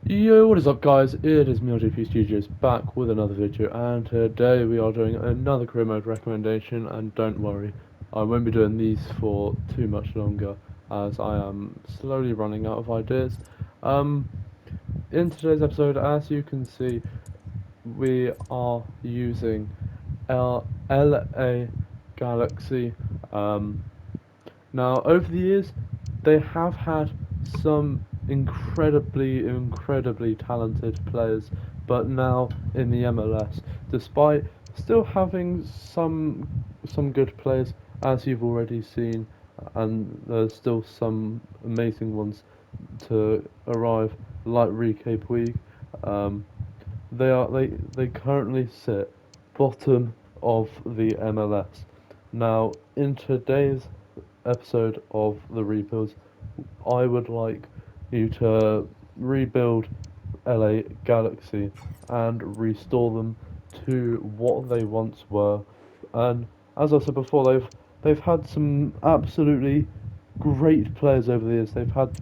Yo, what is up guys? It is me, LJP Studios, back with another video, and today we are doing another career mode recommendation, and don't worry, I won't be doing these for too much longer, as I am slowly running out of ideas. Um, in today's episode, as you can see, we are using our LA Galaxy. Um, Now, over the years, they have had some incredibly talented players, but now in the MLS, despite still having some good players, as you've already seen, and there's still some amazing ones to arrive, like Rique Puig. Um, they currently sit bottom of the MLS. Now, in today's episode of the rebuilds, I would like you to rebuild LA Galaxy and restore them to what they once were. And as I said before, they've had some absolutely great players over the years. They've had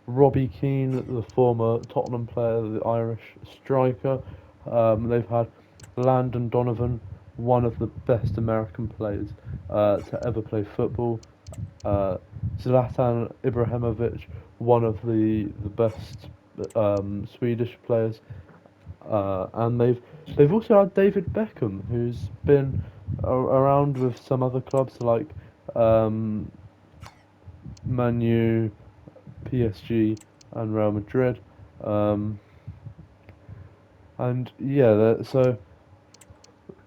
Robbie Keane, the former Tottenham player, the Irish striker. They've had Landon Donovan, one of the best American players to ever play football. Uh, Zlatan Ibrahimovic, one of the best Swedish players, and they've also had David Beckham, who's been around with some other clubs like um, Manu, PSG, and Real Madrid. Um, and yeah, so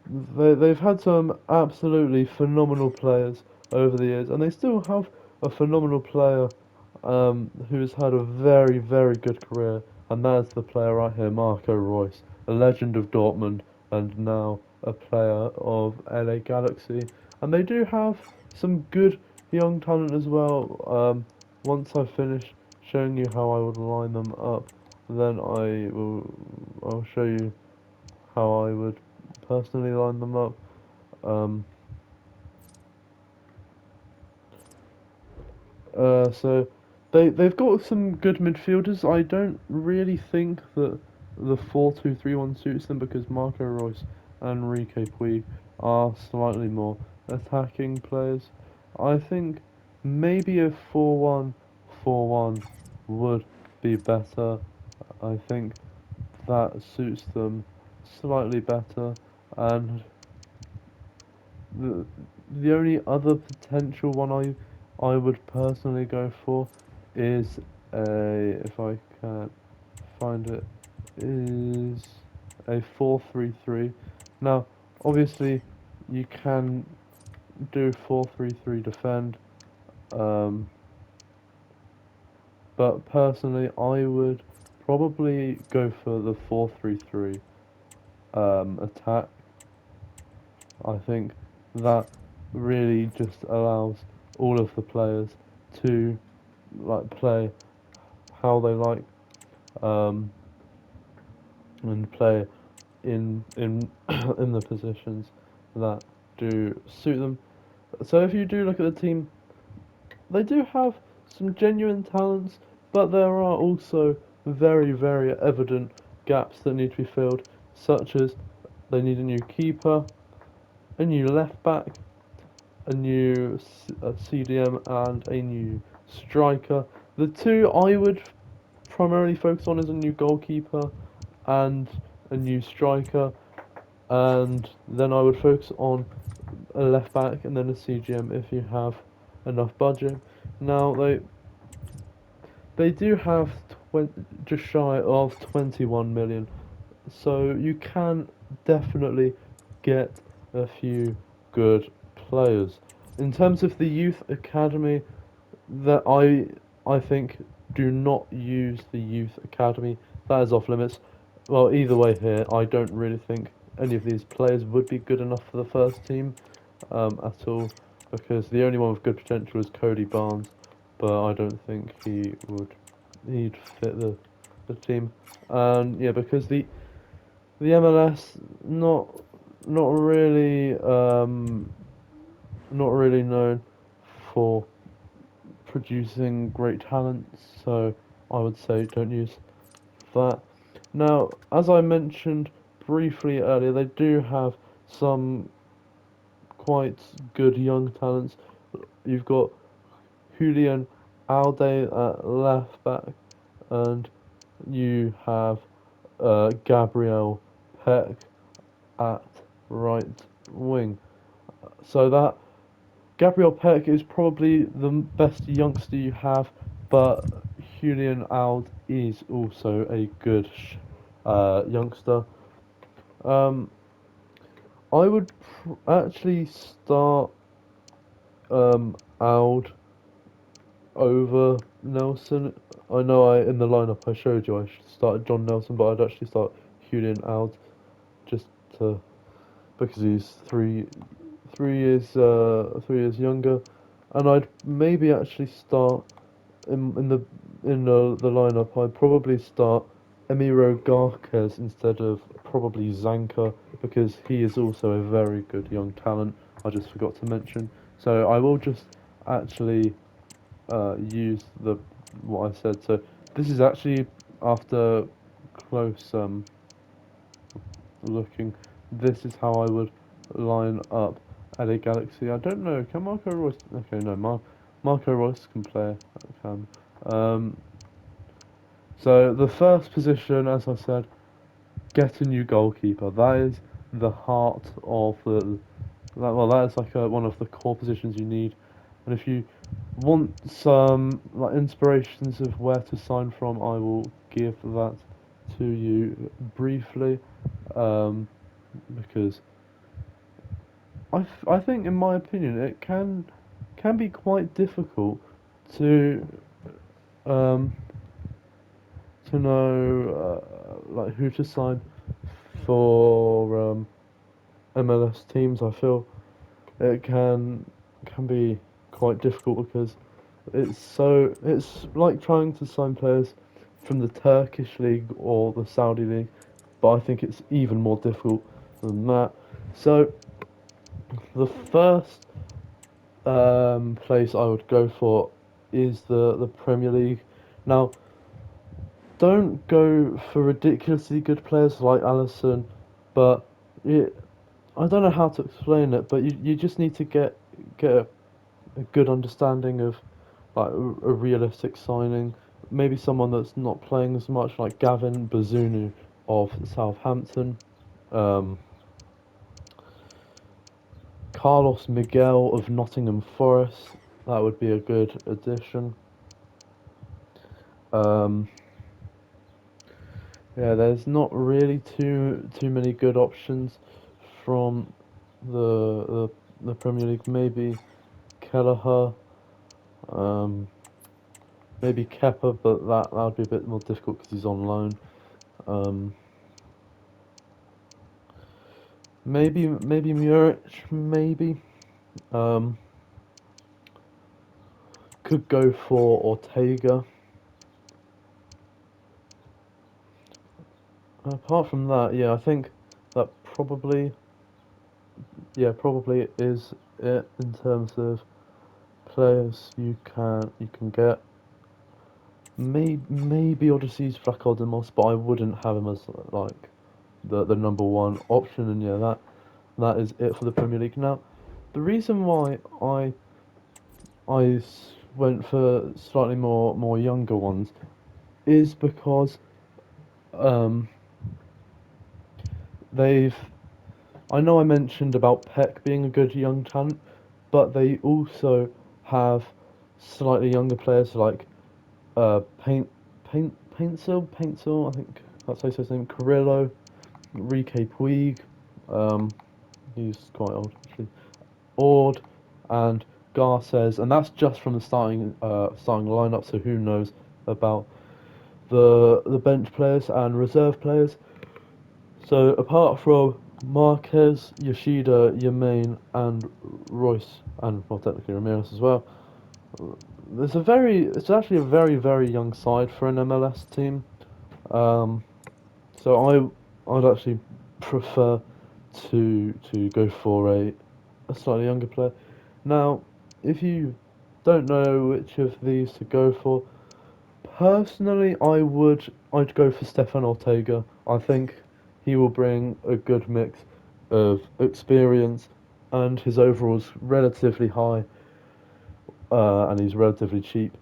they've had some absolutely phenomenal players over the years, and they still have a phenomenal player who has had a very good career, and that's the player right here, Marco Reus, a legend of Dortmund, and now a player of LA Galaxy. And they do have some good young talent as well. Once I finish showing you how I would line them up, then I'll show you how I would personally line them up. Um, so they've got some good midfielders. I don't really think that the 4-2-3-1 suits them because Marco Reus and Enrique Puig are slightly more attacking players. I think maybe a 4-1-4-1 would be better. I think that suits them slightly better, and the the only other potential one I would personally go for is a, if I can find it, is a 4-3-3. Now, obviously, you can do 4-3-3 defend, um, but personally, I would probably go for the 4-3-3 attack. I think that really just allows all of the players to like play how they like, um, and play in in the positions that do suit them. So if you do look at the team, they do have some genuine talents, but there are also very evident gaps that need to be filled, such as they need a new keeper, a new left back, a new CDM, and a new striker. The two I would primarily focus on is a new goalkeeper and a new striker, and then I would focus on a left back and then a CGM if you have enough budget. Now they do have just shy of 21 million, so you can definitely get a few good players. In terms of the youth academy, that I think do not use the youth academy. That is off limits. Well, either way here, I don't really think any of these players would be good enough for the first team at all, because the only one with good potential is Cody Barnes, but I don't think he'd fit the team. And yeah, because the MLS not really not really known for producing great talent, so I would say don't use that. Now, as I mentioned briefly earlier, they do have some quite good young talents. You've got Julian Alde at left back, and you have Gabriel Peck at right wing. So that Gabriel Peck is probably the best youngster you have, but Julian Ald is also a good youngster. Um, I would actually start Ald over Nelson. I know in the lineup I showed you I started John Nelson, but I'd actually start Julian Ald just to because he's 3 years younger, and I'd maybe actually start in the lineup. I'd probably start Emiro Garces instead of probably Zanka because he is also a very good young talent. I just forgot to mention. So I will just actually use the what I said. So this is actually after close looking. This is how I would line up LA Galaxy. I don't know. Can Marco Royce? Okay, no. Marco Royce can play. Can. So the first position, as I said, get a new goalkeeper. That is the heart of that is like one of the core positions you need. And if you want some like inspirations of where to sign from, I will give that to you briefly, because I think in my opinion it can be quite difficult to um, to know like who to sign for MLS teams. I feel it can be quite difficult because it's like trying to sign players from the Turkish league or the Saudi league, but I think it's even more difficult than that. So the first place I would go for is the Premier League. Now, don't go for ridiculously good players like Allison, but it, I don't know how to explain it, but you just need to get a good understanding of like a realistic signing. Maybe someone that's not playing as much, like Gavin Bazunu of Southampton, um, Carlos Miguel of Nottingham Forest. That would be a good addition. Um, yeah, there's not really too many good options from the the, the Premier League. Maybe Kelleher, um, maybe Kepa, but that would be a bit more difficult because he's on loan. Um, maybe Muric, maybe. Um, could go for Ortega. Apart from that, yeah, I think that probably is it in terms of players you can get. Maybe Odyssey's Vlachodimos, but I wouldn't have him as like the number one option. And yeah, that is it for the Premier League. Now, the reason why went for slightly more younger ones is because um they've I know I mentioned about Peck being a good young talent, but they also have slightly younger players like Paintsel, I think that's how you say his name, Carrillo, Enrique Puig, um, he's quite old actually, Ord, and Garces, and that's just from the starting lineup. So who knows about the bench players and reserve players? So apart from Marquez, Yoshida, Yamain, and Royce, and well technically Ramirez as well, it's actually a very young side for an MLS team. Um, so I'd actually prefer to go for a slightly younger player. Now, if you don't know which of these to go for, Personally, I'd go for Stefan Ortega. I think he will bring a good mix of experience, and his overall's relatively high, and he's relatively cheap.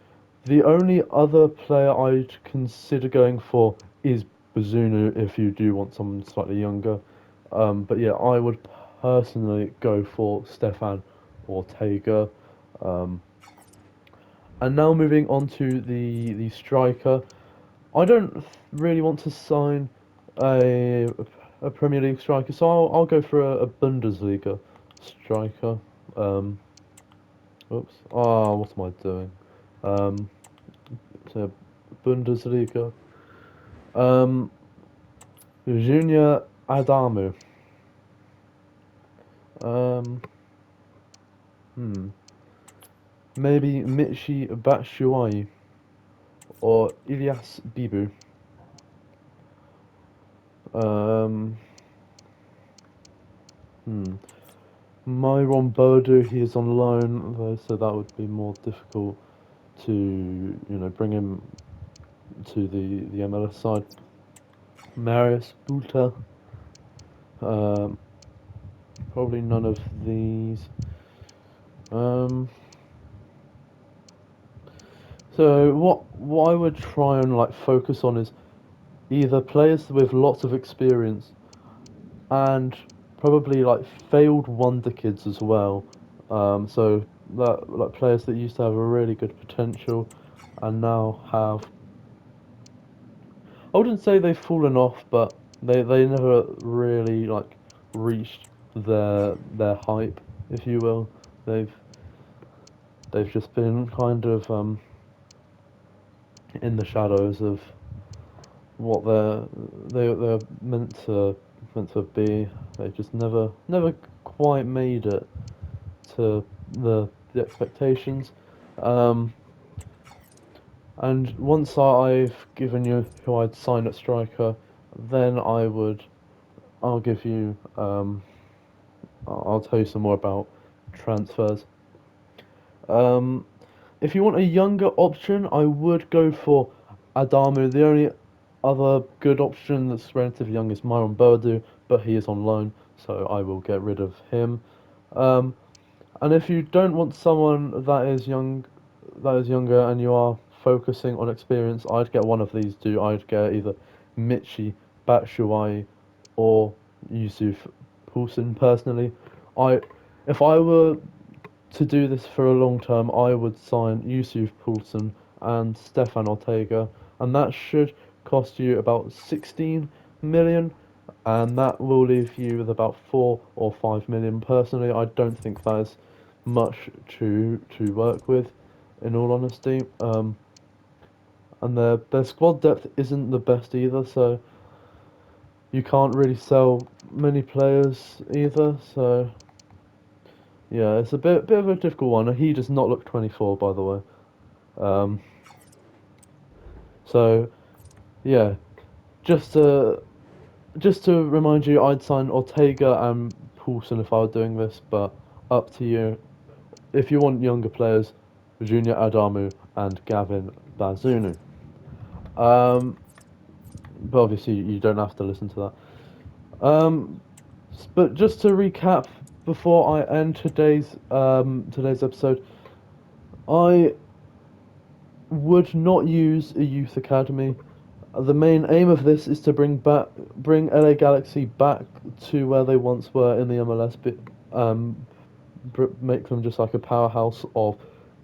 The only other player I'd consider going for is Bazunu if you do want someone slightly younger. But yeah, I would personally go for Stefan Ortega. Um, and now moving on to the striker. I don't really want to sign a a Premier League striker, so I'll go for a Bundesliga striker. Um, oops. Ah, what am I doing? Um, so Bundesliga. Um, Junior Adamu. Um, hmm. Maybe Michi Batshuayi or Ilyas Bibu. Um, hmm. Myron Bodu, he is on loan though, so that would be more difficult to bring him to the MLS side. Marius Buta, um, probably none of these. Um, so what I would try and like focus on is either players with lots of experience and probably like failed wonder kids as well. So that like players that used to have a really good potential and now have, I wouldn't say they've fallen off, but they never really like reached their hype, if you will. They've they've just been kind of in the shadows of what they're meant to be. They just never quite made it to the expectations. Um, and once I've given you who I'd sign at striker, then I'll give you I'll tell you some more about transfers. Um, if you want a younger option, I would go for Adamu. The only other good option that's relatively young is Myron Boadu, but he is on loan, so I will get rid of him. Um, and if you don't want someone that is younger, and you are focusing on experience, I'd get one of these two. I'd get either Michi Batshuayi or Yusuf Poulsen. Personally, I if I were to do this for a long term, I would sign Yusuf Poulsen and Stefan Ortega, and that should cost you about 16 million, and that will leave you with about 4 or 5 million. Personally, I don't think that is much to work with, in all honesty. And their squad depth isn't the best either, so you can't really sell many players either. So yeah, it's a bit of a difficult one. He does not look 24, by the way. Um, so yeah, just to just to remind you, I'd sign Ortega and Poulsen if I were doing this, but up to you. If you want younger players, Junior Adamu and Gavin Bazunu. Um, but obviously you don't have to listen to that. But just to recap before I end today's episode, I would not use a youth academy. The main aim of this is to bring LA Galaxy back to where they once were in the MLS, make them just like a powerhouse of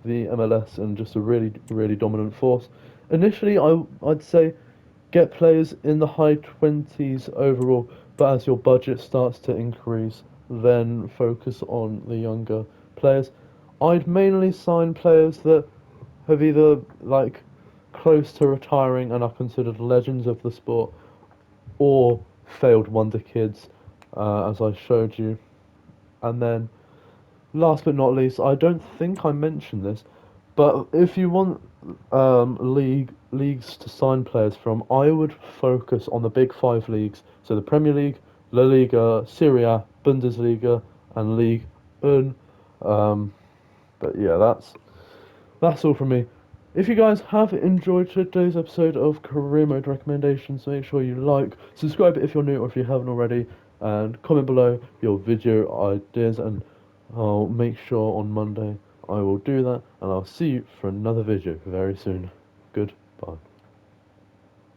the MLS and just a really dominant force. Initially, I'd say get players in the high 20s overall, but as your budget starts to increase, then focus on the younger players. I'd mainly sign players that have either like close to retiring and are considered legends of the sport, or failed wonder kids, as I showed you. And then, last but not least, I don't think I mentioned this, but if you want leagues to sign players from, I would focus on the big five leagues. So the Premier League, La Liga, Serie A, Bundesliga, and League 1. But yeah, that's all from me. if you guys have enjoyed today's episode of Career Mode Recommendations, make sure you like, subscribe if you're new or if you haven't already, and comment below your video ideas, and I'll make sure on Monday I will do that, and I'll see you for another video very soon. Goodbye.